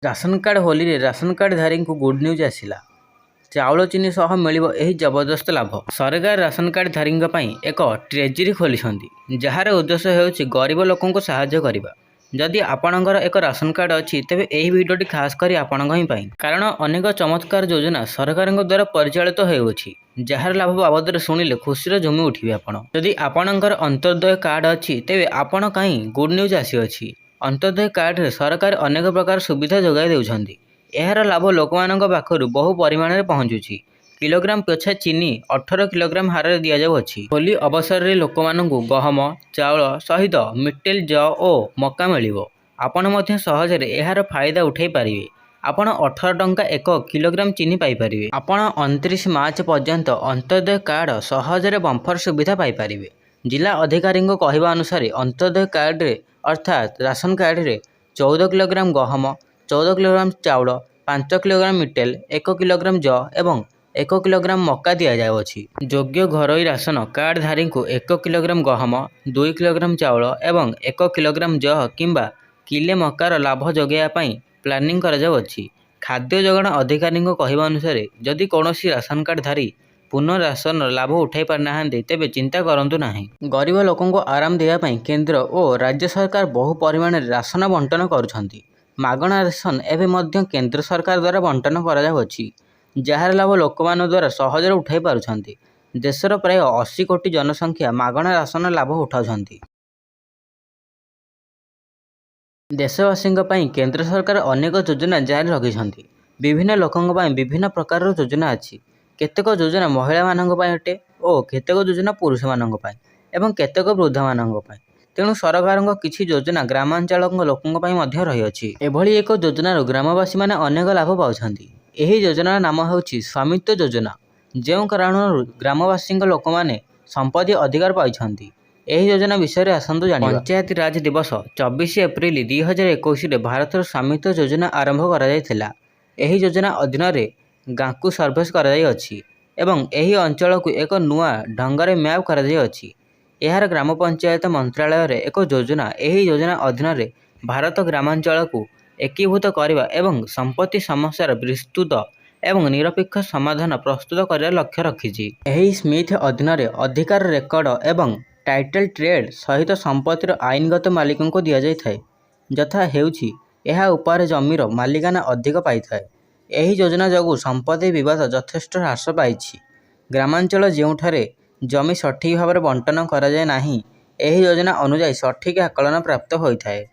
Ration card Holi रे ration card धारी को गुड न्यूज आसिला। चाउल चीनी सह मिलिबो एही जबरदस्त लाभ। सरकार राशन कार्ड धारी एक ट्रेजरी खोली जार उद्देश्य हेउछि गरीब लोकों को सहायता करबा। जदि आपणकर एक राशन कार्ड अच्छी तेबे एही वीडियोटी खास करी आपणक ही पाई, कारण अनेक चमत्कार योजना सरकार द्वारा परिचालित होउछि जार लाभ बाबद शुणिले खुशी झुमी उठिबे आपण। जदि आपणकर अंत्योदय कार्ड अच्छी तेबे आपण कहीं गुड न्यूज आसी। अंत्योदय कार्ड रे सरकार अनेक प्रकार सुविधा जोगाई देउछन्ति। एहार लाभ लोकमानक पाखरु बहु परिमाण में पहुँचुछि। किलोग्राम पिछा चीनी 18 किलोग्राम हार दि जाउछि। होली अवसर रे लोकमानकु गहम चाउल सहित मिट्टेल ज ओ मक्का मिलिबो। आपण मध्य सहजरे एहार फायदा उठाई पारिबे। आपण 18 टंका 1 किलोग्राम चीनी पाई पारिबे। आपण 29 मार्च पर्यंत अंत्योदय कार्ड सहजरे बम्फर सुविधा पाई पारिबे। जिला अधिकारी कहवा अनुसार अंत्योदय कार्ड रे अर्थात राशन कार्ड रे 14 किलोग्राम गहम 14 किलोग्राम चाउल 5 किलोग्राम मिट्टेल 1 किलोग्राम ज एवं 1 किलोग्राम मक्का दि जाउछि। योग्य घरोई राशन कार्ड धारी को 1 किलोग्राम गहम 2 किलोग्राम चाउल एवं 1 किलोग्राम ज किंबा किले मक्कार लाभ जोगाइबा पई प्लानिंग करा जाउछि। खाद्य जोगाण अधिकारी कहवा अनुसार जदि कौनसी राशन कार्ड धारी पुनः राशन लाभ उठाई पार नाहांती तेबे चिंता करंतु नाही। गरीब लोकों को आराम देवाई केंद्र और राज्य सरकार बहु परिमाण राशन बंटन करुछंती। मागणा राशन एवं मध्य केंद्र सरकार द्वारा बंटन करा जाउछि, जार लाभ लोकमान द्वारा सहजरे उठाई पारुछंती। देशर प्राय 80 कोटी जनसंख्या मागणा राशन लाभ उठाउछंती। देशवासी केंद्र सरकार अनेक योजना जारी रखिछंती। विभिन्न लोकों पई विभिन्न प्रकार योजना अछि। केतेक योजना महिला मानक पई अटे और केतेक योजना पुरुष मानक पई एवं केतेक वृद्ध मानक पई। तेणु सरकार किछि योजना ग्रामांचल लोकों पई मध्य रही अछि। एभली एक योजना ग्रामवासी माने अनेक लाभ पाउछंती। एही योजना नाम हेउछि स्वामित्व योजना, जेउ कारणରୁ ग्रामवासी लोकमाने संपत्ति अधिकार पाइछंती। एही योजना विषय आसंतु जानिबा। पंचायती राज दिवस 24 एप्रिल 2021 रे भारतर स्वामित्व योजना आरंभ करा जायथिला। एही योजना अधीन रे गाँ को सर्वेस करा जाय अछि एवं एही अंचल को एक नुआ ढंगरे मैप करा जाय अछि। एहार ग्राम पंचायत मंत्रालय रे एक योजना एही योजना अधीन रे भारत ग्रामांचल को एकीभूत करबा एवं संपत्ति समस्यार विस्तृत एवं निरपेक्ष समाधान प्रस्तुत करने लक्ष्य रखिछि। एही स्मिथ अधीन रे अधिकार रेकर्ड एवं टाइटल ट्रेड सहित संपत्तिर आईनगत मालिकों को दिया जाय यथा हेउछि एहा उपार जमीर मालिकाना अधिक पाइथाय। एही योजना जोगु संपत्ति विवाद यथेष्ट ह्रास पाइछि। ग्रामांचल जेउठारे जमी सठिक भाव बंटन करा जाय नाही, एही योजना अनुसार सठिक आकलन प्राप्त होइथाय।